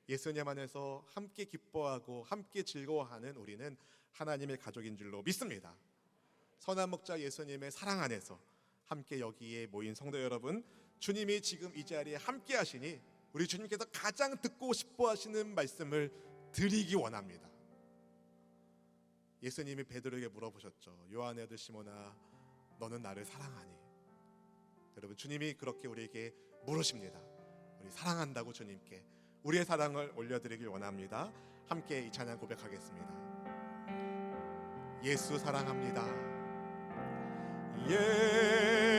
예수님 안에서 함께 기뻐하고 함께 즐거워하는 우리는 하나님의 가족인 줄로 믿습니다. 선한 목자 예수님의 사랑 안에서 함께 여기에 모인 성도 여러분, 주님이 지금 이 자리에 함께 하시니 우리 주님께서 가장 듣고 싶어 하시는 말씀을 드리기 원합니다. 예수님이 베드로에게 물어보셨죠. 요한의 아들 시몬아, 너는 나를 사랑하니? 여러분, 주님이 그렇게 우리에게 물으십니다. 우리 사랑한다고 주님께 우리의 사랑을 올려드리길 원합니다. 함께 이 찬양 고백하겠습니다. 예수 사랑합니다.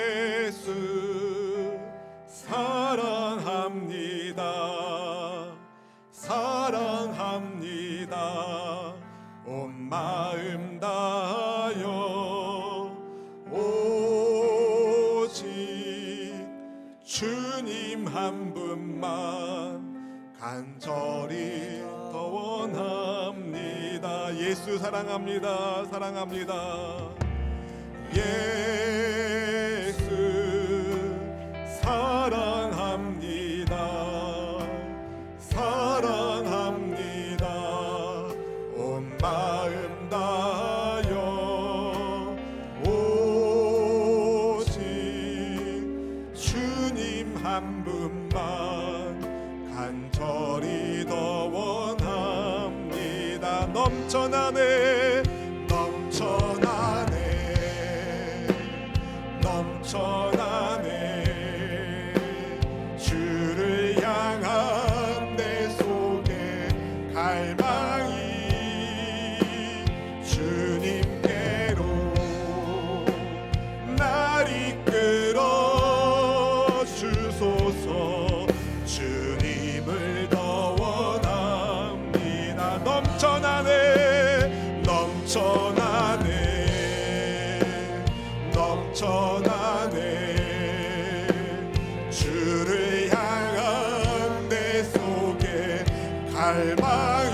예수 사랑합니다. 사랑합니다. 온 마음 다하여 오직 주님 한 분만 간절히 더 원합니다. 예수 사랑합니다. 사랑합니다. 예수 사랑합니다. 사랑합니다. 온 마음 다하여 오직 주님 한 분만 간절히 더 원합니다. 넘쳐나네 넘쳐나네 넘쳐나네 주를 향한 내 속에 갈망이 주님께로 날 이끌어 주소서. 주님을 더 원합니다. 넘쳐나네 넘쳐나네 넘쳐나네 주를 향한 내 속에 갈망이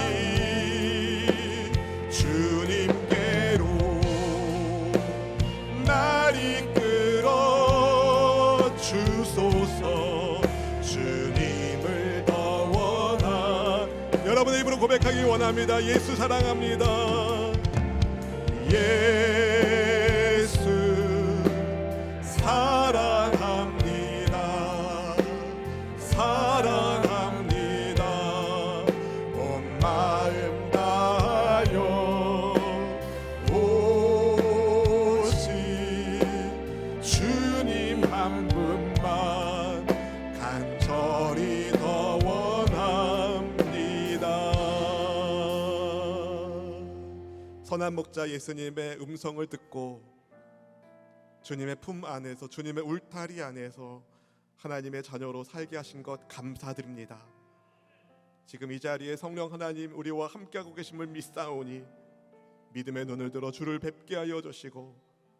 주님께로 날 이끌어 주소서. 주님을 더 원하. 여러분의 입으로 고백하기 원합니다. 예수 사랑합니다. 예수 사랑합니다. 사랑합니다. 온 마음 다하여 오직 주님 한 분만 간절히 더 원합니다. 선한 목자 예수님의 음성을 듣고 주님의 품 안에서, 주님의 울타리 안에서 하나님의 자녀로 살게 하신 것 감사드립니다. 지금 이 자리에 성령 하나님 우리와 함께하고 계심을 믿사오니 믿음의 눈을 들어 주를 뵙게 하여 주시고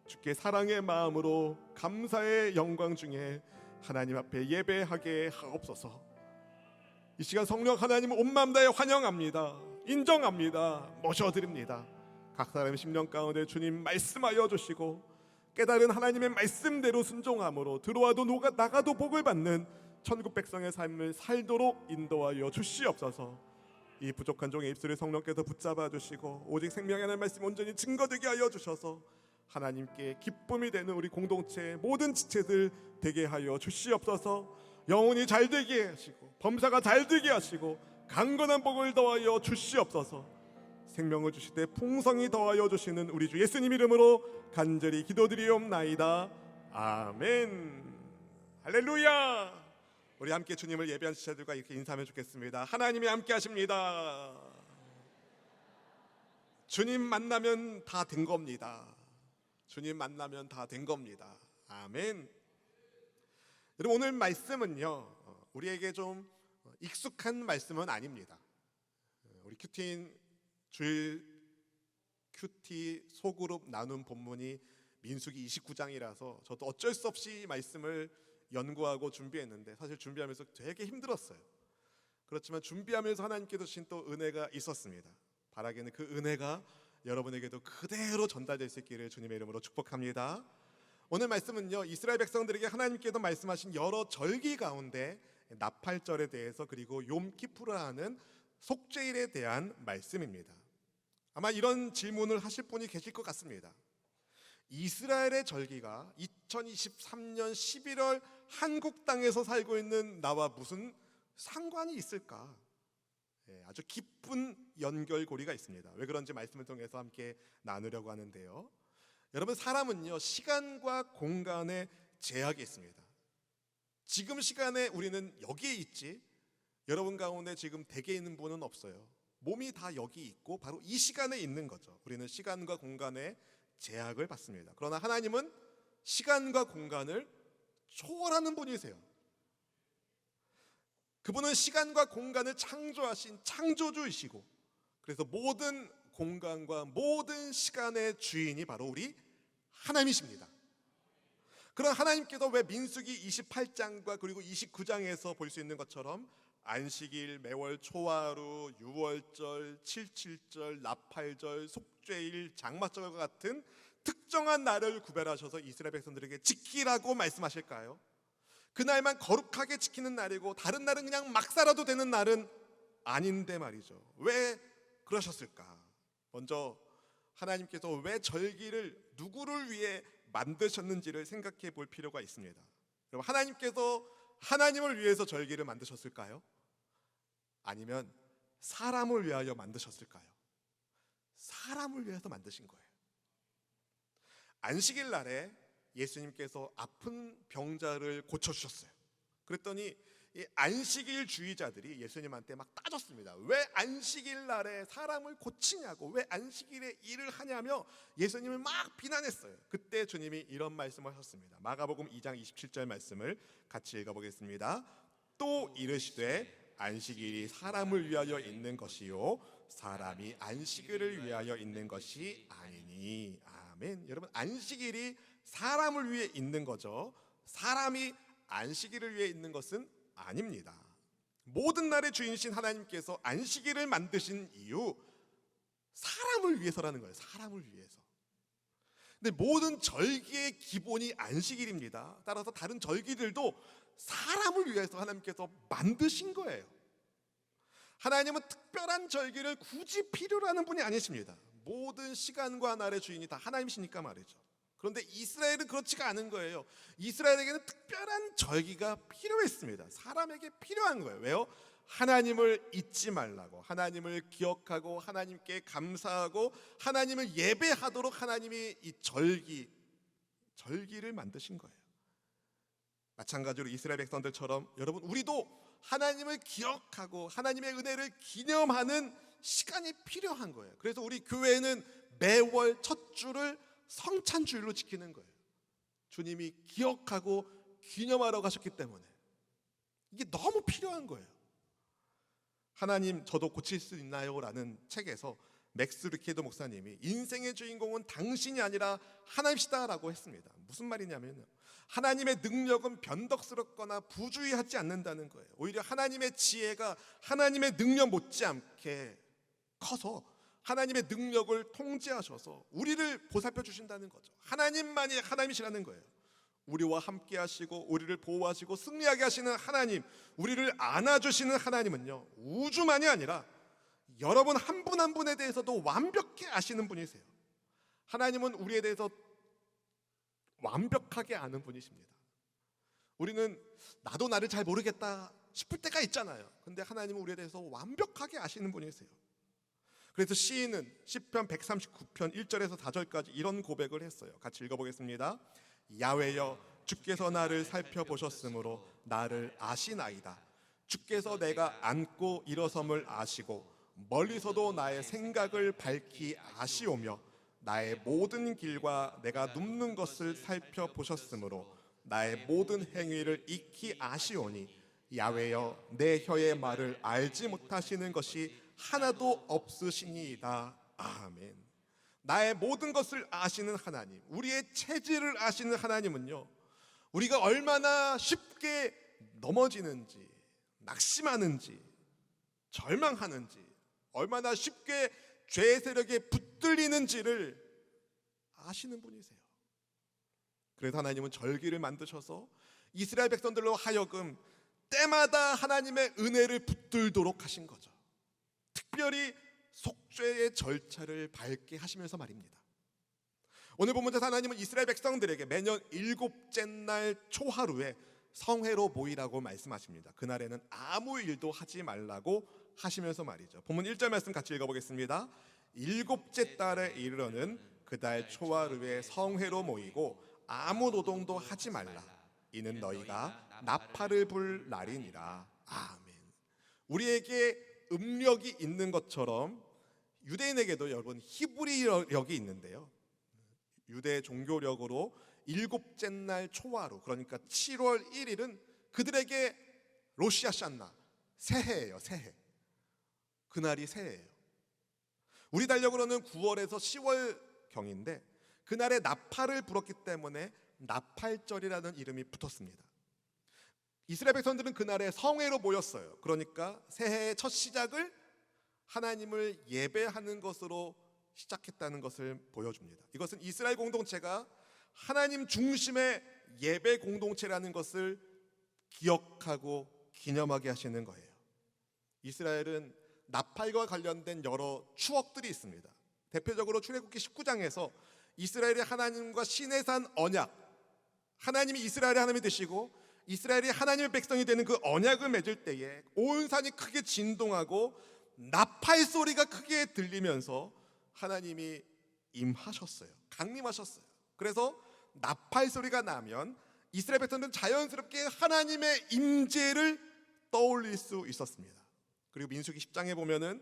주께 사랑의 마음으로 감사의 영광 중에 하나님 앞에 예배하게 하옵소서. 이 시간 성령 하나님 온 마음 다해 환영합니다. 인정합니다. 모셔드립니다. 각 사람의 심령 가운데 주님 말씀하여 주시고 깨달은 하나님의 말씀대로 순종함으로 들어와도 나가도 복을 받는 천국 백성의 삶을 살도록 인도하여 주시옵소서. 이 부족한 종의 입술을 성령께서 붙잡아 주시고 오직 생명의 하나님 말씀 온전히 증거되게 하여 주셔서 하나님께 기쁨이 되는 우리 공동체의 모든 지체들 되게 하여 주시옵소서. 영혼이 잘 되게 하시고 범사가 잘 되게 하시고 강건한 복을 더하여 주시옵소서. 생명을 주실 때 풍성히 더하여 주시는 우리 주 예수님 이름으로 간절히 기도드리옵나이다. 아멘. 할렐루야. 우리 함께 주님을 예배한 지체들과 이렇게 인사하면 좋겠습니다. 하나님이 함께 하십니다. 주님 만나면 다 된 겁니다. 주님 만나면 다 된 겁니다. 아멘. 여러분, 오늘 말씀은요 우리에게 좀 익숙한 말씀은 아닙니다. 우리 주일 큐티 소그룹 나눈 본문이 민수기 29장이라서 저도 어쩔 수 없이 말씀을 연구하고 준비했는데 사실 준비하면서 되게 힘들었어요. 그렇지만 준비하면서 하나님께서 주신 또 은혜가 있었습니다. 바라기는 그 은혜가 여러분에게도 그대로 전달될 수 있기를 주님의 이름으로 축복합니다. 오늘 말씀은요 이스라엘 백성들에게 하나님께서 말씀하신 여러 절기 가운데 나팔절에 대해서 그리고 욤키푸르라는 속죄일에 대한 말씀입니다. 아마 이런 질문을 하실 분이 계실 것 같습니다. 이스라엘의 절기가 2023년 11월 한국 땅에서 살고 있는 나와 무슨 상관이 있을까? 아주 깊은 연결고리가 있습니다. 왜 그런지 말씀을 통해서 함께 나누려고 하는데요. 여러분, 사람은요, 시간과 공간에 제약이 있습니다. 지금 시간에 우리는 여기에 있지, 여러분 가운데 지금 댁에 있는 분은 없어요. 몸이 다 여기 있고 바로 이 시간에 있는 거죠. 우리는 시간과 공간에 제약을 받습니다. 그러나 하나님은 시간과 공간을 초월하는 분이세요. 그분은 시간과 공간을 창조하신 창조주이시고, 그래서 모든 공간과 모든 시간의 주인이 바로 우리 하나님이십니다. 그런 하나님께서 왜 민수기 28장과 그리고 29장에서 볼 수 있는 것처럼 안식일, 매월 초하루, 유월절, 칠칠절, 나팔절, 속죄일, 장마절과 같은 특정한 날을 구별하셔서 이스라엘 백성들에게 지키라고 말씀하실까요? 그날만 거룩하게 지키는 날이고 다른 날은 그냥 막 살아도 되는 날은 아닌데 말이죠. 왜 그러셨을까? 먼저 하나님께서 왜 절기를 누구를 위해 만드셨는지를 생각해 볼 필요가 있습니다. 여러분, 하나님께서 하나님을 위해서 절기를 만드셨을까요? 아니면 사람을 위하여 만드셨을까요? 사람을 위해서 만드신 거예요. 안식일 날에 예수님께서 아픈 병자를 고쳐주셨어요. 그랬더니 이 안식일 주의자들이 예수님한테 막 따졌습니다. 왜 안식일 날에 사람을 고치냐고, 왜 안식일에 일을 하냐며 예수님을 막 비난했어요. 그때 주님이 이런 말씀을 하셨습니다. 마가복음 2장 27절 말씀을 같이 읽어보겠습니다. 또 이르시되 안식일이 사람을 위하여 있는 것이요 사람이 안식일을 위하여 있는 것이 아니니. 아멘. 여러분, 안식일이 사람을 위해 있는 거죠. 사람이 안식일을 위해 있는 것은 아닙니다. 모든 날의 주인이신 하나님께서 안식일을 만드신 이유, 사람을 위해서라는 거예요. 사람을 위해서. 근데 모든 절기의 기본이 안식일입니다. 따라서 다른 절기들도 사람을 위해서 하나님께서 만드신 거예요. 하나님은 특별한 절기를 굳이 필요로 하는 분이 아니십니다. 모든 시간과 날의 주인이 다 하나님이시니까 말이죠. 그런데 이스라엘은 그렇지가 않은 거예요. 이스라엘에게는 특별한 절기가 필요했습니다. 사람에게 필요한 거예요. 왜요? 하나님을 잊지 말라고, 하나님을 기억하고 하나님께 감사하고 하나님을 예배하도록 하나님이 이 절기를 만드신 거예요. 마찬가지로 이스라엘 백성들처럼 여러분, 우리도 하나님을 기억하고 하나님의 은혜를 기념하는 시간이 필요한 거예요. 그래서 우리 교회는 매월 첫 주를 성찬주일로 지키는 거예요. 주님이 기억하고 기념하러 가셨기 때문에 이게 너무 필요한 거예요. 하나님, 저도 고칠 수 있나요? 라는 책에서 맥스 루케도 목사님이 인생의 주인공은 당신이 아니라 하나님이시다라고 했습니다. 무슨 말이냐면요, 하나님의 능력은 변덕스럽거나 부주의하지 않는다는 거예요. 오히려 하나님의 지혜가 하나님의 능력 못지않게 커서 하나님의 능력을 통제하셔서 우리를 보살펴 주신다는 거죠. 하나님만이 하나님이시라는 거예요. 우리와 함께 하시고 우리를 보호하시고 승리하게 하시는 하나님, 우리를 안아주시는 하나님은요, 우주만이 아니라 여러분 한 분 한 분에 대해서도 완벽히 아시는 분이세요. 하나님은 우리에 대해서 완벽하게 아는 분이십니다. 우리는 나도 나를 잘 모르겠다 싶을 때가 있잖아요. 근데 하나님은 우리에 대해서 완벽하게 아시는 분이세요. 그래서 시인은 시편 139편 1절에서 4절까지 이런 고백을 했어요. 같이 읽어보겠습니다. 야훼여, 주께서 나를 살펴보셨으므로 나를 아시나이다. 주께서 내가 앉고 일어섬을 아시고 멀리서도 나의 생각을 밝히 아시오며 나의 모든 길과 내가 눕는 것을 살펴보셨으므로 나의 모든 행위를 익히 아시오니 야훼여, 내 혀의 말을 알지 못하시는 것이 하나도 없으시니이다. 아멘. 나의 모든 것을 아시는 하나님, 우리의 체질을 아시는 하나님은요, 우리가 얼마나 쉽게 넘어지는지, 낙심하는지, 절망하는지, 얼마나 쉽게 죄의 세력에 붙들리는지를 아시는 분이세요. 그래서 하나님은 절기를 만드셔서 이스라엘 백성들로 하여금 때마다 하나님의 은혜를 붙들도록 하신 거죠. 특별히 속죄의 절차를 밟게 하시면서 말입니다. 오늘 본문에서 하나님은 이스라엘 백성들에게 매년 7째 날 초하루에 성회로 모이라고 말씀하십니다. 그날에는 아무 일도 하지 말라고 하시면서 말이죠. 본문 1절 말씀 같이 읽어보겠습니다. 7째 달에 이르러는 그달 초하루에 성회로 모이고 아무 노동도 하지 말라. 이는 너희가 나팔을 불 날이니라. 아멘. 우리에게 음력이 있는 것처럼 유대인에게도 여러분 히브리력이 있는데요, 유대 종교력으로 7째 날 초하루, 그러니까 7월 1일은 그들에게 로시아샨나, 새해예요. 새해. 그날이 새해예요. 우리 달력으로는 9월에서 10월 경인데 그날에 나팔을 불었기 때문에 나팔절이라는 이름이 붙었습니다. 이스라엘 백성들은 그날에 성회로 모였어요. 그러니까 새해의 첫 시작을 하나님을 예배하는 것으로 시작했다는 것을 보여줍니다. 이것은 이스라엘 공동체가 하나님 중심의 예배 공동체라는 것을 기억하고 기념하게 하시는 거예요. 이스라엘은 나팔과 관련된 여러 추억들이 있습니다. 대표적으로 출애굽기 19장에서 이스라엘의 하나님과 시내산 언약, 하나님이 이스라엘의 하나님이 되시고 이스라엘이 하나님의 백성이 되는 그 언약을 맺을 때에 온 산이 크게 진동하고 나팔 소리가 크게 들리면서 하나님이 임하셨어요. 강림하셨어요. 그래서 나팔 소리가 나면 이스라엘 백성들은 자연스럽게 하나님의 임재를 떠올릴 수 있었습니다. 그리고 민수기 10장에 보면은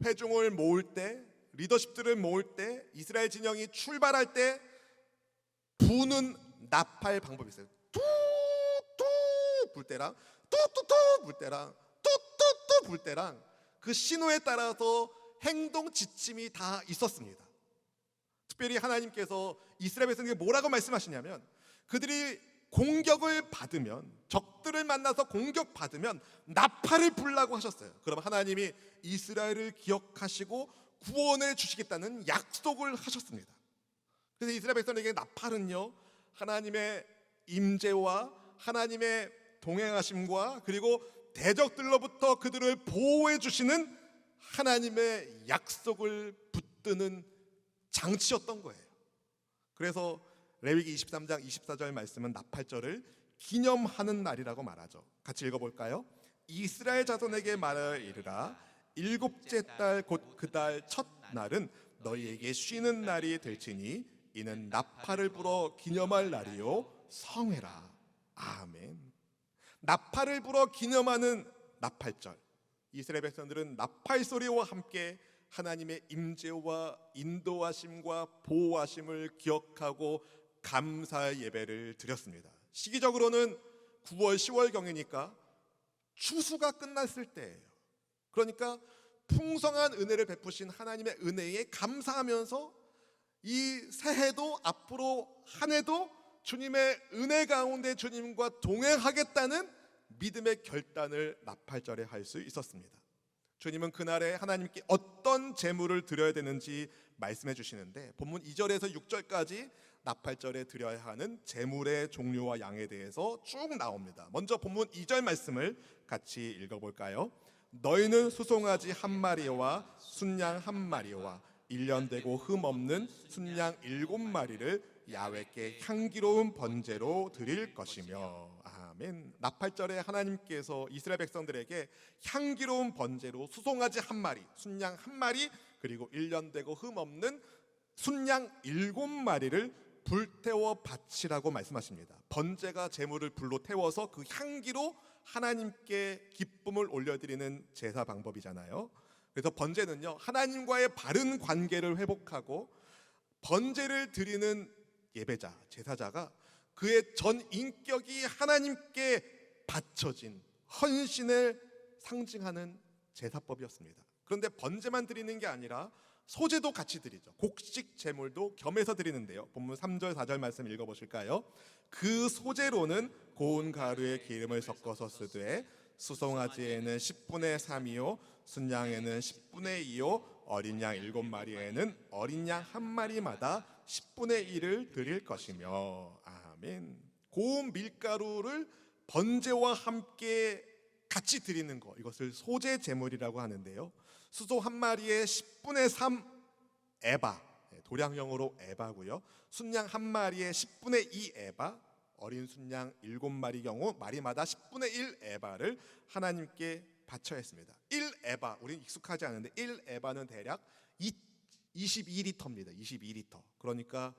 회중을 모을 때, 리더십들을 모을 때, 이스라엘 진영이 출발할 때 부는 나팔 방법이 있어요. 뚜뚜 불 때랑 뚜뚜뚜 불 때랑 뚜뚜뚜 불 때랑 그 신호에 따라서 행동 지침이 다 있었습니다. 특별히 하나님께서 이스라엘 백성에게 뭐라고 말씀하시냐면, 그들이 공격을 받으면, 적들을 만나서 공격받으면 나팔을 불라고 하셨어요. 그럼 하나님이 이스라엘을 기억하시고 구원을 주시겠다는 약속을 하셨습니다. 그래서 이스라엘 백성에게 나팔은요, 하나님의 임재와 하나님의 동행하심과 그리고 대적들로부터 그들을 보호해 주시는 하나님의 약속을 붙드는 장치였던 거예요. 그래서 레위기 23장 24절 말씀은 나팔절을 기념하는 날이라고 말하죠. 같이 읽어볼까요? 이스라엘 자손에게 말하여 이르라. 7째 달 곧 그 달 첫 날은 너희에게 쉬는 날이 될지니 이는 나팔을 불어 기념할 날이요 성회라. 아멘. 나팔을 불어 기념하는 나팔절. 이스라엘 백성들은 나팔 소리와 함께 하나님의 임재와 인도하심과 보호하심을 기억하고 감사의 예배를 드렸습니다. 시기적으로는 9월 10월 경이니까 추수가 끝났을 때예요. 그러니까 풍성한 은혜를 베푸신 하나님의 은혜에 감사하면서 이 새해도 앞으로 한 해도 주님의 은혜 가운데 주님과 동행하겠다는 믿음의 결단을 나팔절에 할 수 있었습니다. 주님은 그날에 하나님께 어떤 제물을 드려야 되는지 말씀해 주시는데, 본문 2절에서 6절까지 나팔절에 드려야 하는 제물의 종류와 양에 대해서 쭉 나옵니다. 먼저 본문 2절 말씀을 같이 읽어볼까요? 너희는 수송아지 한 마리와 순양 한 마리와 1년 되고 흠 없는 순양 7마리를 야훼께 향기로운 번제로 드릴 것이며. 아멘. 나팔절에 하나님께서 이스라엘 백성들에게 향기로운 번제로 수송아지 한 마리, 순양 한 마리, 그리고 1년 되고 흠 없는 순양 7마리를 불태워 바치라고 말씀하십니다. 번제가 제물을 불로 태워서 그 향기로 하나님께 기쁨을 올려드리는 제사 방법이잖아요. 그래서 번제는요, 하나님과의 바른 관계를 회복하고 번제를 드리는 예배자, 제사자가 그의 전 인격이 하나님께 바쳐진 헌신을 상징하는 제사법이었습니다. 그런데 번제만 드리는 게 아니라 소제도 같이 드리죠. 곡식 제물도 겸해서 드리는데요. 본문 3절 4절 말씀 읽어보실까요? 그 소제로는 고운 가루에 기름을 섞어서 쓰되 수송아지에는 10분의 3이요 순양에는 10분의 2요 어린 양 7마리에는 어린 양 한 마리마다 10분의 1을 드릴 것이며. 아멘. 고운 밀가루를 번제와 함께 같이 드리는 것, 이것을 소제 제물이라고 하는데요. 수소 한 마리에 10분의 3 에바, 도량형으로 에바고요. 순양 한 마리에 10분의 2 에바, 어린 순양 7마리 경우 마리마다 10분의 1 에바를 하나님께 바쳐야 했습니다. 1 에바, 우리는 익숙하지 않은데 1 에바는 대략 22리터입니다. 22리터. 그러니까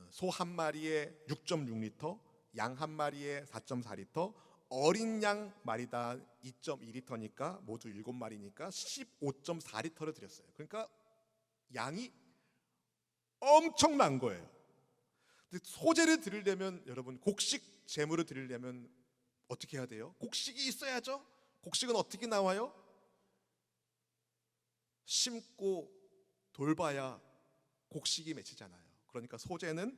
소 한 마리에 6.6리터, 양 한 마리에 4.4리터, 어린 양 마리당 2.2리터니까 모두 7마리니까 15.4리터를 드렸어요. 그러니까 양이 엄청난 거예요. 근데 소제를 드리려면, 여러분, 곡식 제물을 드리려면 어떻게 해야 돼요? 곡식이 있어야죠. 곡식은 어떻게 나와요? 심고 돌봐야 곡식이 맺히잖아요. 그러니까 소제는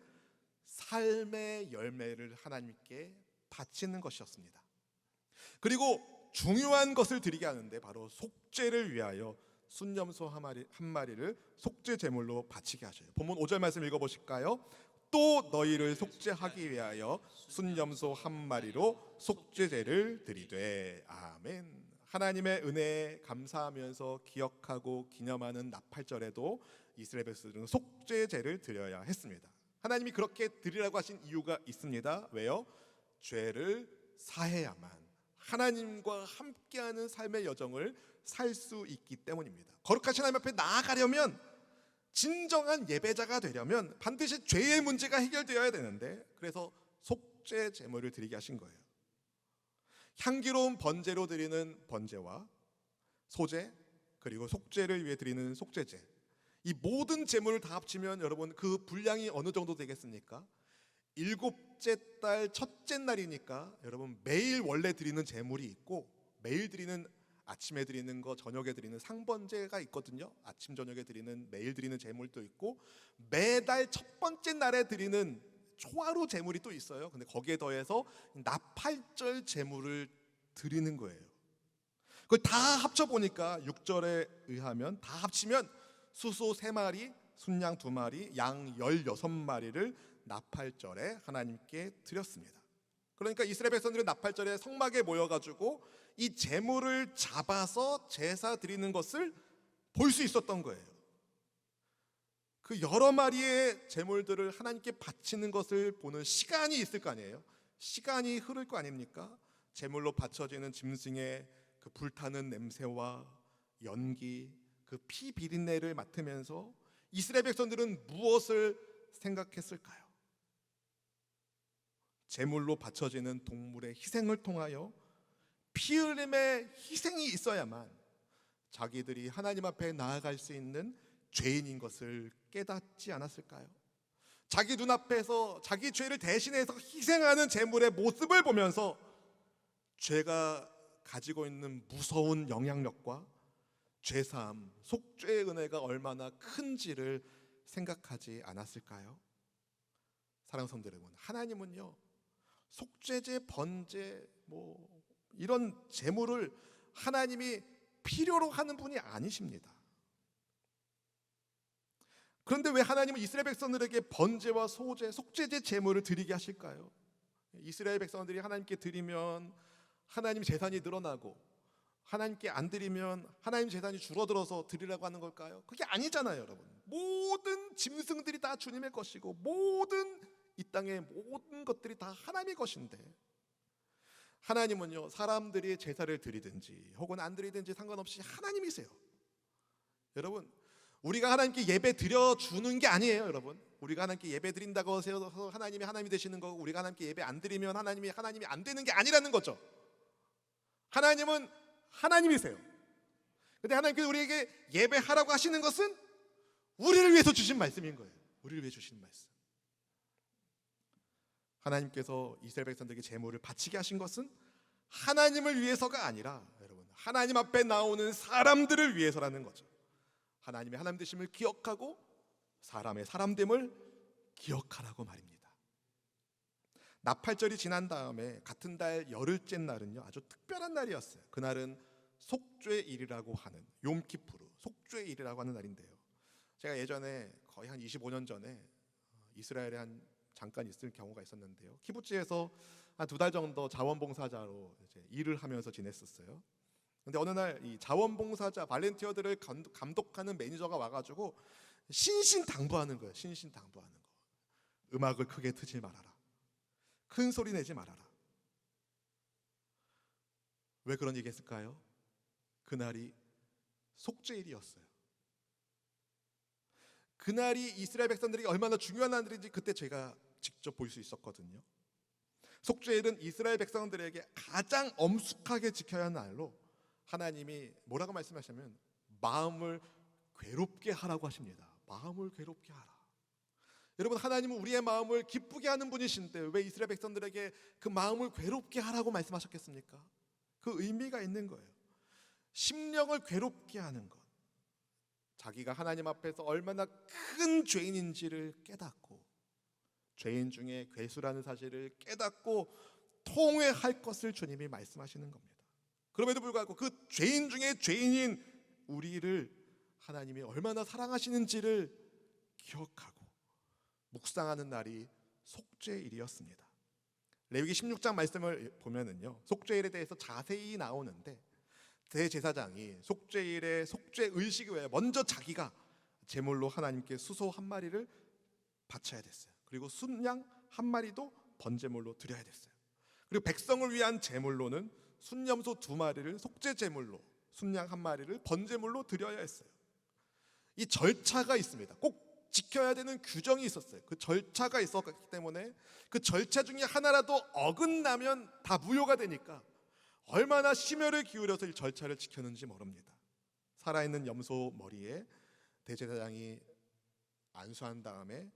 삶의 열매를 하나님께 바치는 것이었습니다. 그리고 중요한 것을 드리게 하는데 바로 속죄를 위하여 순염소 한 마리를 속죄 제물로 바치게 하셔요. 본문 5절 말씀 읽어보실까요? 또 너희를 속죄하기 위하여 순염소 한 마리로 속죄제를 드리되. 아멘. 하나님의 은혜에 감사하면서 기억하고 기념하는 나팔절에도 이스라엘 백성들은 속죄제를 드려야 했습니다. 하나님이 그렇게 드리라고 하신 이유가 있습니다. 왜요? 죄를 사해야만 하나님과 함께하는 삶의 여정을 살 수 있기 때문입니다. 거룩하신 하나님 앞에 나아가려면, 진정한 예배자가 되려면 반드시 죄의 문제가 해결되어야 되는데, 그래서 속죄 제물을 드리게 하신 거예요. 향기로운 번제로 드리는 번제와 소제, 그리고 속죄를 위해 드리는 속죄제, 이 모든 제물을 다 합치면 여러분 그 분량이 어느 정도 되겠습니까? 7째 달 첫째 날이니까 여러분 매일 원래 드리는 제물이 있고, 매일 드리는, 아침에 드리는 거, 저녁에 드리는 상번제가 있거든요. 아침 저녁에 드리는, 매일 드리는 제물도 있고, 매달 첫 번째 날에 드리는 초하루 제물이 또 있어요. 근데 거기에 더해서 나팔절 제물을 드리는 거예요. 그걸 다 합쳐 보니까 6절에 의하면 다 합치면 수소 3마리, 순양 2마리, 양 16마리를 나팔절에 하나님께 드렸습니다. 그러니까 이스라엘 백성들은 나팔절에 성막에 모여가지고 이 제물을 잡아서 제사 드리는 것을 볼 수 있었던 거예요. 그 여러 마리의 제물들을 하나님께 바치는 것을 보는 시간이 있을 거 아니에요. 시간이 흐를 거 아닙니까? 제물로 바쳐지는 짐승의 그 불타는 냄새와 연기, 그 피 비린내를 맡으면서 이스라엘 백성들은 무엇을 생각했을까요? 제물로 바쳐지는 동물의 희생을 통하여 피 흘림의 희생이 있어야만 자기들이 하나님 앞에 나아갈 수 있는 죄인인 것을 깨닫지 않았을까요? 자기 눈앞에서 자기 죄를 대신해서 희생하는 제물의 모습을 보면서 죄가 가지고 있는 무서운 영향력과 죄사함, 속죄의 은혜가 얼마나 큰지를 생각하지 않았을까요? 사랑하는 성도 여러분, 하나님은요 속죄제, 번제, 이런 제물을 하나님이 필요로 하는 분이 아니십니다. 그런데 왜 하나님은 이스라엘 백성들에게 번제와 소제, 속죄제 제물을 드리게 하실까요? 이스라엘 백성들이 하나님께 드리면 하나님 재산이 늘어나고, 하나님께 안 드리면 하나님 재산이 줄어들어서 드리라고 하는 걸까요? 그게 아니잖아요, 여러분. 모든 짐승들이 다 주님의 것이고, 모든 이 땅의 모든 것들이 다 하나님의 것인데, 하나님은요 사람들이 제사를 드리든지 혹은 안 드리든지 상관없이 하나님이세요. 여러분, 우리가 하나님께 예배 드려주는 게 아니에요. 여러분, 우리가 하나님께 예배 드린다고 해서 하나님이 하나님이 되시는 거고, 우리가 하나님께 예배 안 드리면 하나님이 안 되는 게 아니라는 거죠. 하나님은 하나님이세요. 근데 하나님께서 우리에게 예배하라고 하시는 것은 우리를 위해서 주신 말씀인 거예요. 우리를 위해 주신 말씀. 하나님께서 이스라엘 백성들에게 제물을 바치게 하신 것은 하나님을 위해서가 아니라, 여러분, 하나님 앞에 나오는 사람들을 위해서라는 거죠. 하나님의 하나님 되심을 기억하고 사람의 사람됨을 기억하라고 말입니다. 나팔절이 지난 다음에 같은 달 열흘째 날은요 아주 특별한 날이었어요. 그날은 속죄일이라고 하는, 욤키푸르, 속죄일이라고 하는 날인데요, 제가 예전에 거의 한 25년 전에 이스라엘에 잠깐 있을 경우가 있었는데요, 키부츠에서 한 2달 정도 자원봉사자로 이제 일을 하면서 지냈었어요. 근데 어느 날 이 자원봉사자 발렌티어들을 감독하는 매니저가 와가지고 신신당부하는 거예요. 신신당부하는 거. 음악을 크게 트지 말아라. 큰 소리 내지 말아라. 왜 그런 얘기 했을까요? 그날이 속죄일이었어요. 그날이 이스라엘 백성들에게 얼마나 중요한 날인지 그때 제가 직접 볼 수 있었거든요. 속죄일은 이스라엘 백성들에게 가장 엄숙하게 지켜야 하는 날로 하나님이 뭐라고 말씀하시냐면 마음을 괴롭게 하라고 하십니다. 마음을 괴롭게 하라. 여러분, 하나님은 우리의 마음을 기쁘게 하는 분이신데 왜 이스라엘 백성들에게 그 마음을 괴롭게 하라고 말씀하셨겠습니까? 그 의미가 있는 거예요. 심령을 괴롭게 하는 것. 자기가 하나님 앞에서 얼마나 큰 죄인인지를 깨닫고 죄인 중에 괴수라는 사실을 깨닫고 통회할 것을 주님이 말씀하시는 겁니다. 그럼에도 불구하고 그 죄인 중에 죄인인 우리를 하나님이 얼마나 사랑하시는지를 기억하고 묵상하는 날이 속죄일이었습니다. 레위기 16장 말씀을 보면은요, 속죄일에 대해서 자세히 나오는데 대제사장이 속죄일에 속죄 의식 외에 먼저 자기가 제물로 하나님께 수소 한 마리를 바쳐야 됐어요. 그리고 순양 한 마리도 번제물로 드려야 됐어요. 그리고 백성을 위한 제물로는 순염소 2마리를 속죄 제물로, 순양 한 마리를 번제물로 드려야 했어요. 이 절차가 있습니다. 꼭 지켜야 되는 규정이 있었어요. 그 절차가 있었기 때문에 그 절차 중에 하나라도 어긋나면 다 무효가 되니까 얼마나 심혈을 기울여서 이 절차를 지켰는지 모릅니다. 살아있는 염소 머리에 대제사장이 안수한 다음에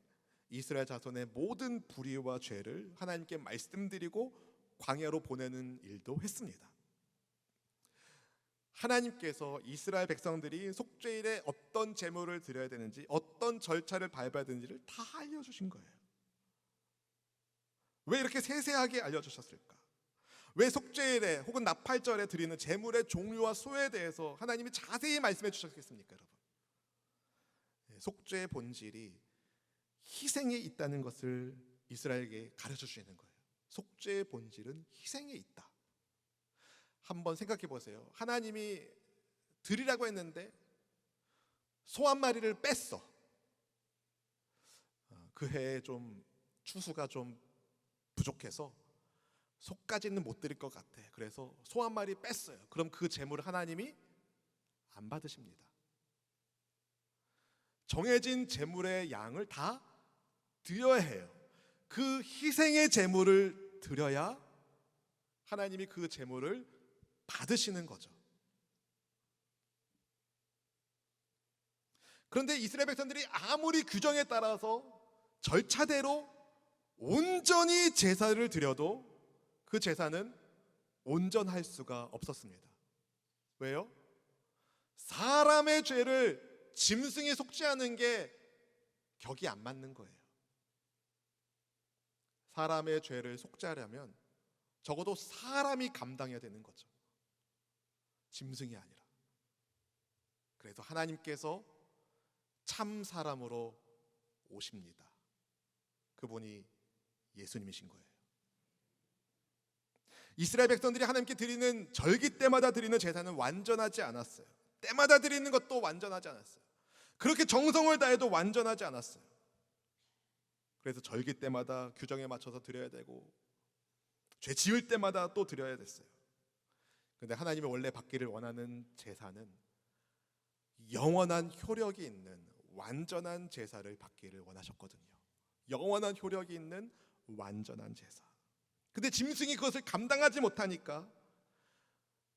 이스라엘 자손의 모든 불의와 죄를 하나님께 말씀드리고 광야로 보내는 일도 했습니다. 하나님께서 이스라엘 백성들이 속죄일에 어떤 제물을 드려야 되는지, 어떤 절차를 밟아야 되는지를 다 알려주신 거예요. 왜 이렇게 세세하게 알려주셨을까? 왜 속죄일에 혹은 나팔절에 드리는 제물의 종류와 수에 대해서 하나님이 자세히 말씀해 주셨겠습니까, 여러분? 속죄의 본질이 희생에 있다는 것을 이스라엘에게 가르쳐 주시는 거예요. 속죄의 본질은 희생에 있다. 한번 생각해 보세요. 하나님이 드리라고 했는데 소 한 마리를 뺐어. 그 해에 좀 추수가 좀 부족해서 소까지는 못 드릴 것 같아. 그래서 소 한 마리 뺐어요. 그럼 그 제물을 하나님이 안 받으십니다. 정해진 제물의 양을 다 드려야 해요. 그 희생의 제물을 드려야 하나님이 그 제물을 받으시는 거죠. 그런데 이스라엘 백성들이 아무리 규정에 따라서 절차대로 온전히 제사를 드려도 그 제사는 온전할 수가 없었습니다. 왜요? 사람의 죄를 짐승이 속죄하는 게 격이 안 맞는 거예요. 사람의 죄를 속죄하려면 적어도 사람이 감당해야 되는 거죠. 짐승이 아니라. 그래서 하나님께서 참 사람으로 오십니다. 그분이 예수님이신 거예요. 이스라엘 백성들이 하나님께 드리는 절기 때마다 드리는 제사는 완전하지 않았어요. 때마다 드리는 것도 완전하지 않았어요. 그렇게 정성을 다해도 완전하지 않았어요. 그래서 절기 때마다 규정에 맞춰서 드려야 되고 죄 지을 때마다 또 드려야 됐어요. 그런데 하나님이 원래 받기를 원하는 제사는 영원한 효력이 있는 완전한 제사를 받기를 원하셨거든요. 영원한 효력이 있는 완전한 제사. 근데 짐승이 그것을 감당하지 못하니까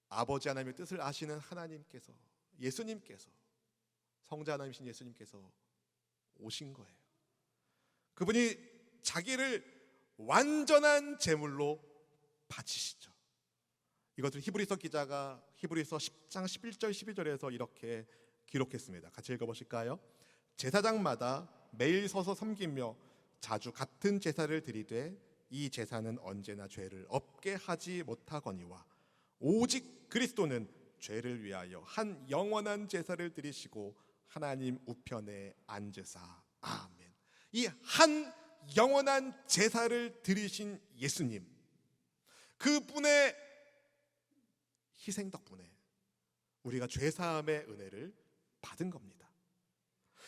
아버지 하나님의 뜻을 아시는 하나님께서, 예수님께서, 성자 하나님이신 예수님께서 오신 거예요. 그분이 자기를 완전한 제물로 바치시죠. 이것을 히브리서 기자가 히브리서 10장 11절 12절에서 이렇게 기록했습니다. 같이 읽어보실까요? 제사장마다 매일 서서 섬기며 자주 같은 제사를 드리되 이 제사는 언제나 죄를 없게 하지 못하거니와 오직 그리스도는 죄를 위하여 한 영원한 제사를 드리시고 하나님 우편에 앉으사. 아멘. 이 한 영원한 제사를 드리신 예수님, 그분의 희생 덕분에 우리가 죄사함의 은혜를 받은 겁니다.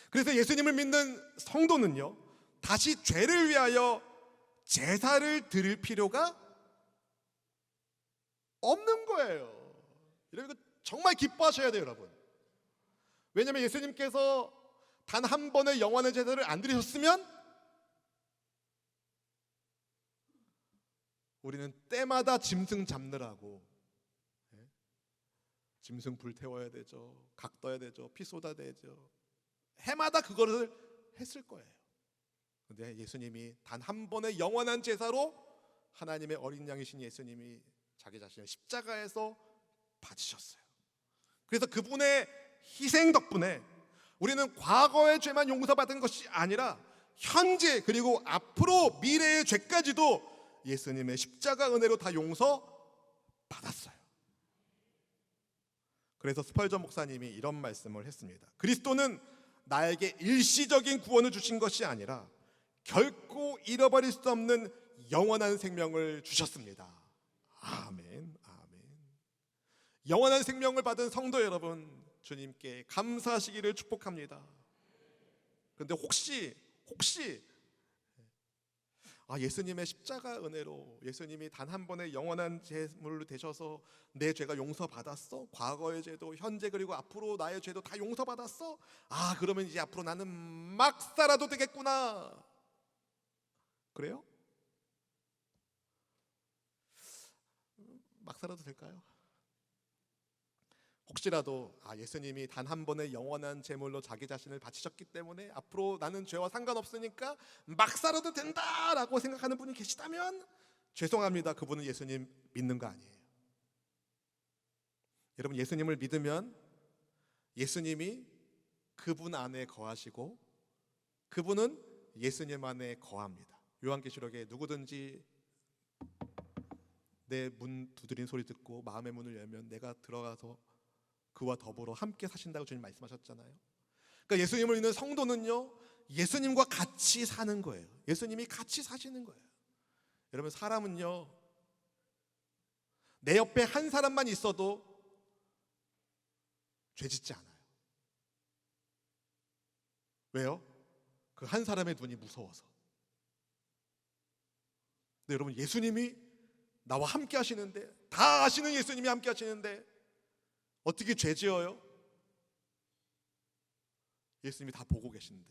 그래서 예수님을 믿는 성도는요, 다시 죄를 위하여 제사를 드릴 필요가 없는 거예요. 여러분, 이거 정말 기뻐하셔야 돼요, 여러분. 왜냐하면 예수님께서 단 한 번의 영원한 제사를 안 드리셨으면 우리는 때마다 짐승 잡느라고 짐승 불 태워야 되죠, 각 떠야 되죠, 피 쏟아야 되죠, 해마다 그거를 했을 거예요. 근데 예수님이 단 한 번의 영원한 제사로 하나님의 어린 양이신 예수님이 자기 자신을 십자가에서 바치셨어요. 그래서 그분의 희생 덕분에 우리는 과거의 죄만 용서받은 것이 아니라 현재 그리고 앞으로 미래의 죄까지도 예수님의 십자가 은혜로 다 용서받았어요. 그래서 스펄전 목사님이 이런 말씀을 했습니다. 그리스도는 나에게 일시적인 구원을 주신 것이 아니라 결코 잃어버릴 수 없는 영원한 생명을 주셨습니다. 아멘, 아멘. 영원한 생명을 받은 성도 여러분, 주님께 감사하시기를 축복합니다. 그런데 혹시 예수님의 십자가 은혜로 예수님이 단 한 번의 영원한 제물로 되셔서 내 죄가 용서받았어? 과거의 죄도 현재 그리고 앞으로 나의 죄도 다 용서받았어? 그러면 이제 앞으로 나는 막 살아도 되겠구나. 그래요? 막 살아도 될까요? 혹시라도 예수님이 단 한 번의 영원한 제물로 자기 자신을 바치셨기 때문에 앞으로 나는 죄와 상관없으니까 막 살아도 된다라고 생각하는 분이 계시다면 죄송합니다. 그분은 예수님 믿는 거 아니에요. 여러분, 예수님을 믿으면 예수님이 그분 안에 거하시고 그분은 예수님 안에 거합니다. 요한계시록에 누구든지 내 문 두드린 소리 듣고 마음의 문을 열면 내가 들어가서 그와 더불어 함께 사신다고 주님 말씀하셨잖아요. 그러니까 예수님을 믿는 성도는요, 예수님과 같이 사는 거예요. 예수님이 같이 사시는 거예요. 여러분, 사람은요, 내 옆에 한 사람만 있어도 죄 짓지 않아요. 왜요? 그 한 사람의 눈이 무서워서. 근데 여러분, 예수님이 나와 함께 하시는데, 다 아시는 예수님이 함께 하시는데 어떻게 죄 지어요? 예수님이 다 보고 계시는데.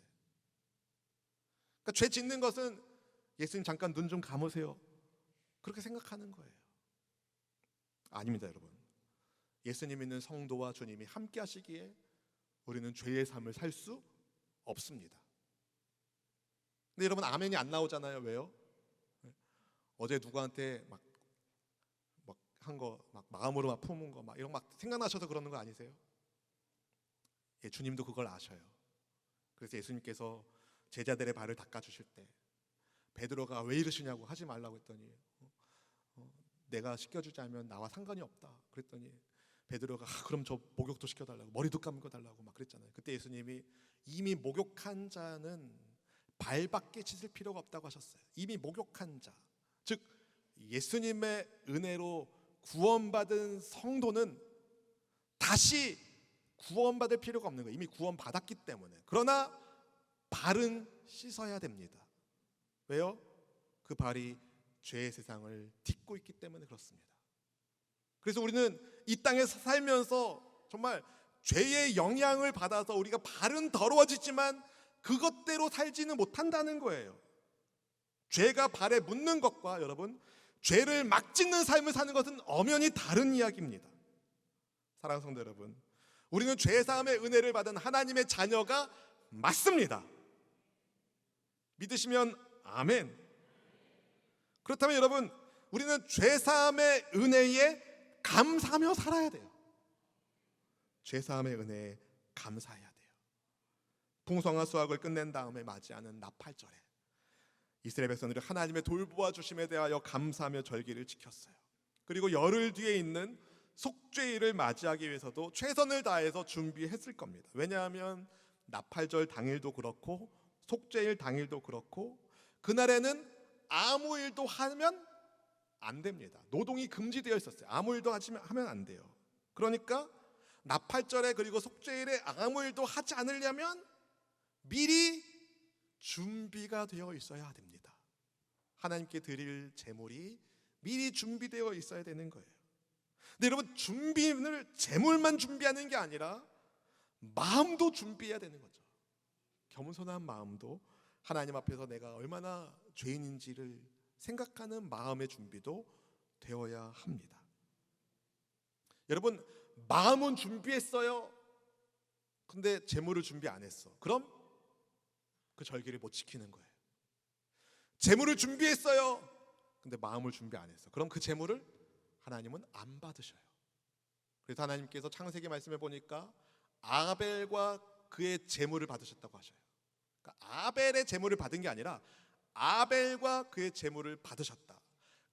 그러니까 죄 짓는 것은 예수님 잠깐 눈 좀 감으세요, 그렇게 생각하는 거예요. 아닙니다, 여러분. 예수님 있는 성도와 주님이 함께 하시기에 우리는 죄의 삶을 살 수 없습니다. 근데 여러분, 아멘이 안 나오잖아요. 왜요? 어제 누구한테 막 한 거 막 마음으로 막 품은 거 막 이런 막 생각나셔서 그러는 거 아니세요? 예, 주님도 그걸 아셔요. 그래서 예수님께서 제자들의 발을 닦아 주실 때 베드로가 왜 이러시냐고 하지 말라고 했더니 내가 시켜주자면 나와 상관이 없다 그랬더니 베드로가 그럼 저 목욕도 시켜달라고, 머리도 감겨달라고 막 그랬잖아요. 그때 예수님이 이미 목욕한 자는 발밖에 씻을 필요가 없다고 하셨어요. 이미 목욕한 자, 즉 예수님의 은혜로 구원받은 성도는 다시 구원받을 필요가 없는 거예요. 이미 구원받았기 때문에. 그러나 발은 씻어야 됩니다. 왜요? 그 발이 죄의 세상을 딛고 있기 때문에 그렇습니다. 그래서 우리는 이 땅에서 살면서 정말 죄의 영향을 받아서 우리가 발은 더러워지지만 그것대로 살지는 못한다는 거예요. 죄가 발에 묻는 것과 여러분, 죄를 막 짓는 삶을 사는 것은 엄연히 다른 이야기입니다. 사랑하는 성도 여러분, 우리는 죄사함의 은혜를 받은 하나님의 자녀가 맞습니다. 믿으시면 아멘. 그렇다면 여러분, 우리는 죄사함의 은혜에 감사하며 살아야 돼요. 죄사함의 은혜에 감사해야 돼요. 풍성한 수확을 끝낸 다음에 맞이하는 나팔절에 이스라엘 백성들이 하나님의 돌보아 주심에 대하여 감사하며 절기를 지켰어요. 그리고 열흘 뒤에 있는 속죄일을 맞이하기 위해서도 최선을 다해서 준비했을 겁니다. 왜냐하면 나팔절 당일도 그렇고 속죄일 당일도 그렇고 그날에는 아무 일도 하면 안 됩니다. 노동이 금지되어 있었어요. 아무 일도 하면 안 돼요. 그러니까 나팔절에 그리고 속죄일에 아무 일도 하지 않으려면 미리 준비가 되어 있어야 됩니다. 하나님께 드릴 제물이 미리 준비되어 있어야 되는 거예요. 근데 여러분, 제물만 준비하는 게 아니라 마음도 준비해야 되는 거죠. 겸손한 마음도, 하나님 앞에서 내가 얼마나 죄인인지를 생각하는 마음의 준비도 되어야 합니다. 여러분, 마음은 준비했어요. 근데 제물을 준비 안 했어. 그럼 그 절기를 못 지키는 거예요. 제물을 준비했어요. 근데 마음을 준비 안 했어. 그럼 그 제물을 하나님은 안 받으셔요. 그래서 하나님께서 창세기 말씀에 보니까 아벨과 그의 제물을 받으셨다고 하셔요. 그러니까 아벨의 제물을 받은 게 아니라 아벨과 그의 제물을 받으셨다.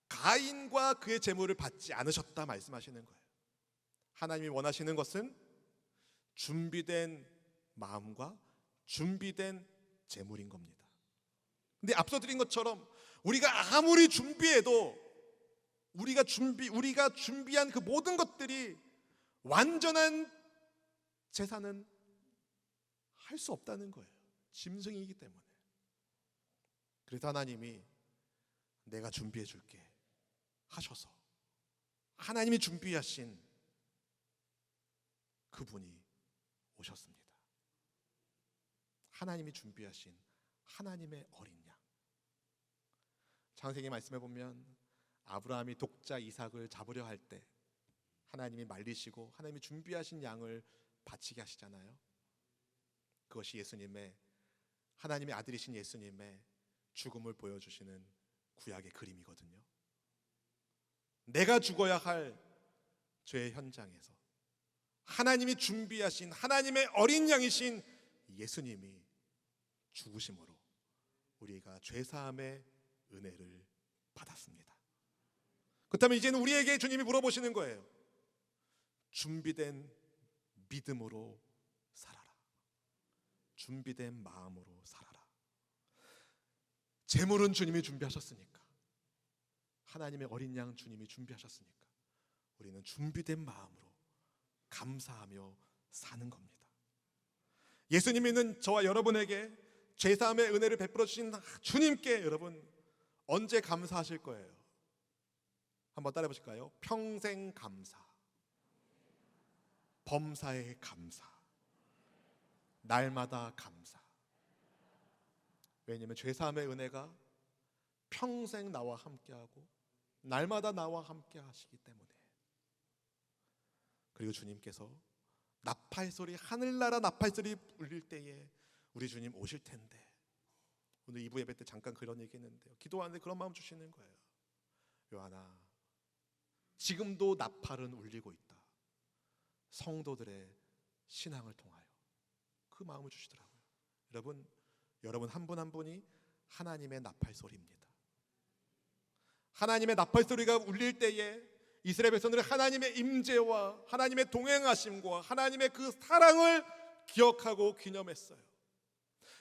가인과 그의 제물을 받지 않으셨다 말씀하시는 거예요. 하나님이 원하시는 것은 준비된 마음과 준비된 제물인 겁니다. 근데 앞서 드린 것처럼 우리가 아무리 준비해도 우리가 준비한 그 모든 것들이 완전한 제사는 할 수 없다는 거예요. 짐승이기 때문에. 그래서 하나님이 내가 준비해 줄게 하셔서 하나님이 준비하신 그분이 오셨습니다. 하나님이 준비하신 하나님의 어린 양. 창세기 말씀에 보면 아브라함이 독자 이삭을 잡으려 할 때 하나님이 말리시고 하나님이 준비하신 양을 바치게 하시잖아요. 그것이 하나님의 아들이신 예수님의 죽음을 보여주시는 구약의 그림이거든요. 내가 죽어야 할 죄의 현장에서 하나님이 준비하신 하나님의 어린 양이신 예수님이 죽으심으로 우리가 죄사함의 은혜를 받았습니다. 그렇다면 이제는 우리에게 주님이 물어보시는 거예요. 준비된 믿음으로 살아라. 준비된 마음으로 살아라. 제물은 주님이 준비하셨으니까, 하나님의 어린 양 주님이 준비하셨으니까 우리는 준비된 마음으로 감사하며 사는 겁니다. 예수님은 저와 여러분에게 죄사함의 은혜를 베풀어 주신 주님께 여러분 언제 감사하실 거예요? 한번 따라해 보실까요? 평생 감사, 범사에 감사, 날마다 감사. 왜냐하면 죄사함의 은혜가 평생 나와 함께하고 날마다 나와 함께 하시기 때문에. 그리고 주님께서 나팔소리, 하늘나라 나팔소리 울릴 때에 우리 주님 오실 텐데, 오늘 2부 예배 때 잠깐 그런 얘기 했는데요, 기도하는데 그런 마음 주시는 거예요. 요한아, 지금도 나팔은 울리고 있다. 성도들의 신앙을 통하여. 그 마음을 주시더라고요. 여러분 한 분 한 분이 하나님의 나팔소리입니다. 하나님의 나팔소리가 울릴 때에 이스라엘 백성들은 하나님의 임재와 하나님의 동행하심과 하나님의 그 사랑을 기억하고 기념했어요.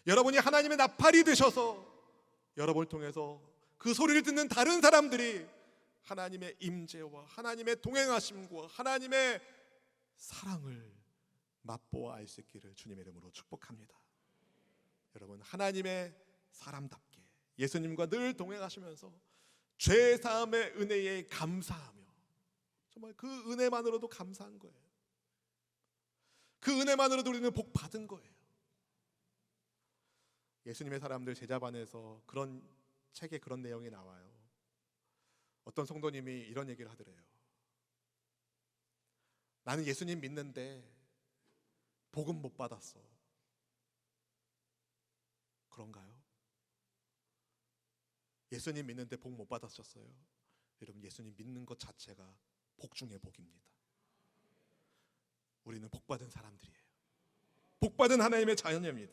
여러분이 하나님의 나팔이 되셔서 여러분을 통해서 그 소리를 듣는 다른 사람들이 하나님의 임재와 하나님의 동행하심과 하나님의 사랑을 맛보아 알 수 있기를 주님의 이름으로 축복합니다. 여러분, 하나님의 사람답게 예수님과 늘 동행하시면서 죄사함의 은혜에 감사하며, 정말 그 은혜만으로도 감사한 거예요. 그 은혜만으로도 우리는 복 받은 거예요. 예수님의 사람들 제자반에서 그런 책에 그런 내용이 나와요. 어떤 성도님이 이런 얘기를 하더래요. 나는 예수님 믿는데 복음 못 받았어. 그런가요? 예수님 믿는데 복 못 받으셨어요? 여러분, 예수님 믿는 것 자체가 복 중의 복입니다. 우리는 복 받은 사람들이에요. 복 받은 하나님의 자녀입니다.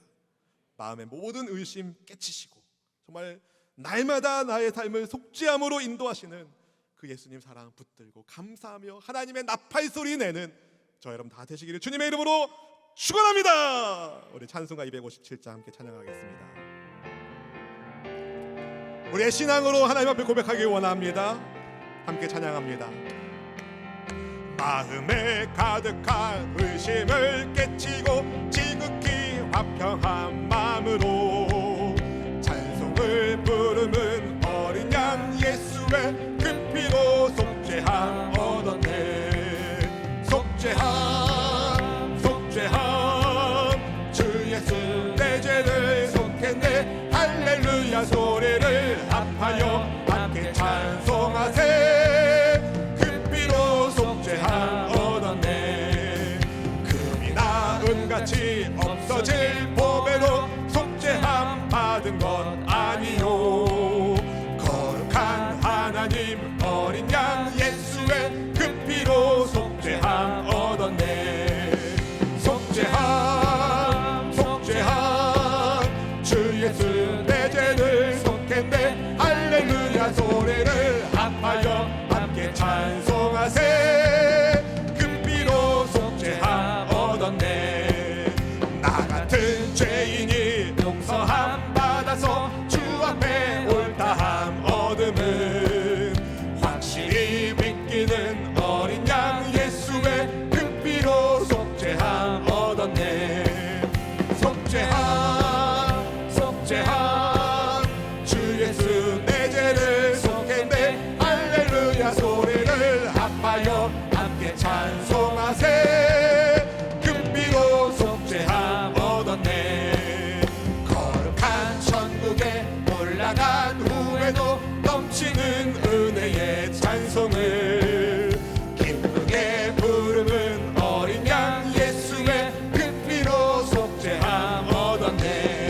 마음의 모든 의심 깨치시고 정말 날마다 나의 삶을 속죄함으로 인도하시는 그 예수님 사랑 붙들고 감사하며 하나님의 나팔소리 내는 저 여러분 다 되시기를 주님의 이름으로 축원합니다. 우리 찬송가 257장 함께 찬양하겠습니다. 우리의 신앙으로 하나님 앞에 고백하기 원합니다. 함께 찬양합니다. 마음에 가득한 의심을 깨치고 지극히 화평한 마음으로 찬송을 부르는 어린 양 예수의 그 피로 속죄함 얻었네. 속죄함 속죄함 주 예수 내 죄를 속했네. 할렐루야 소리를 합하여 함께 찬송하세. 그 피로 속죄함 얻었네. 금이나 은같이 없어질 보배로 속죄함 받은 것 아니요. 거룩한 하나님 어린 양 예수의 그 피로 속죄함 얻었네. 속죄함 속죄함 주 예수 내 죄를 속했네. 할렐루야 소리를 합하여 함께 찬송하세. 그 피로 속죄함 얻었네. 나 같은 죄인이 용서함 받아서 주 앞에 옳다함 얻음은 확실히 믿기는 어린 양 예수의 그 피로 속죄함 얻었네. 속죄함 속죄함 주 예수 내 죄를 속했네. 할렐루야 소리를 합하여 함께 찬송하세. 그 피로 속죄함 얻었네. 거룩한 천국에 올라간 후에도 넘치는 은혜의 찬송을 기쁘게 부르는 어린 양 예수의 그 피로 속죄함 얻었네.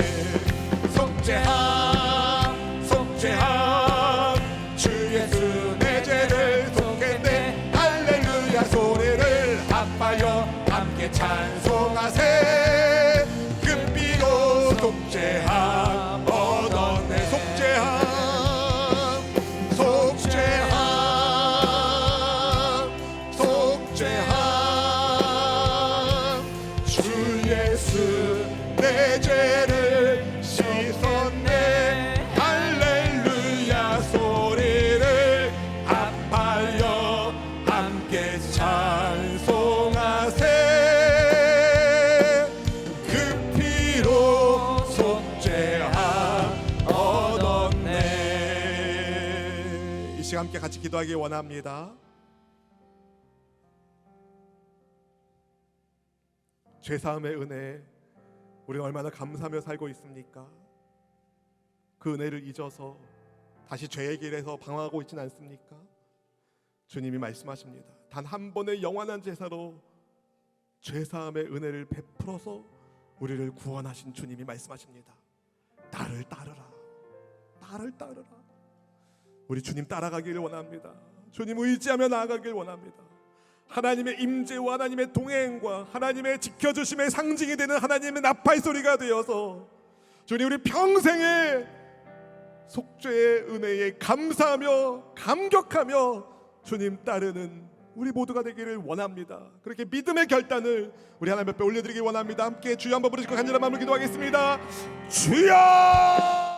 속죄함 속죄함 주 예수 내 죄를 속했네. 할렐루야 소리를 합하여 함께 찬송하세. 그 피로 속죄함 얻었네. 속죄함 속죄함 속죄함 주 예수 내 죄를 씻었네. 할렐루야 소리를 합하여 함께 찬송하세. 그 피로 속죄함 얻었네. 이 시간 함께 같이 기도하기 원합니다. 죄사함의 은혜 우리는 얼마나 감사하며 살고 있습니까? 그 은혜를 잊어서 다시 죄의 길에서 방황하고 있지는 않습니까? 주님이 말씀하십니다. 단 한 번의 영원한 제사로 죄사함의 은혜를 베풀어서 우리를 구원하신 주님이 말씀하십니다. 나를 따르라. 나를 따르라. 우리 주님 따라가기를 원합니다. 주님 의지하며 나아가길 원합니다. 하나님의 임재와 하나님의 동행과 하나님의 지켜주심의 상징이 되는 하나님의 나팔 소리가 되어서 주님 우리 평생의 속죄의 은혜에 감사하며 감격하며 주님 따르는 우리 모두가 되기를 원합니다. 그렇게 믿음의 결단을 우리 하나님 앞에 올려드리기 원합니다. 함께 주여 한번 부르시고 간절한 마음으로 기도하겠습니다. 주여!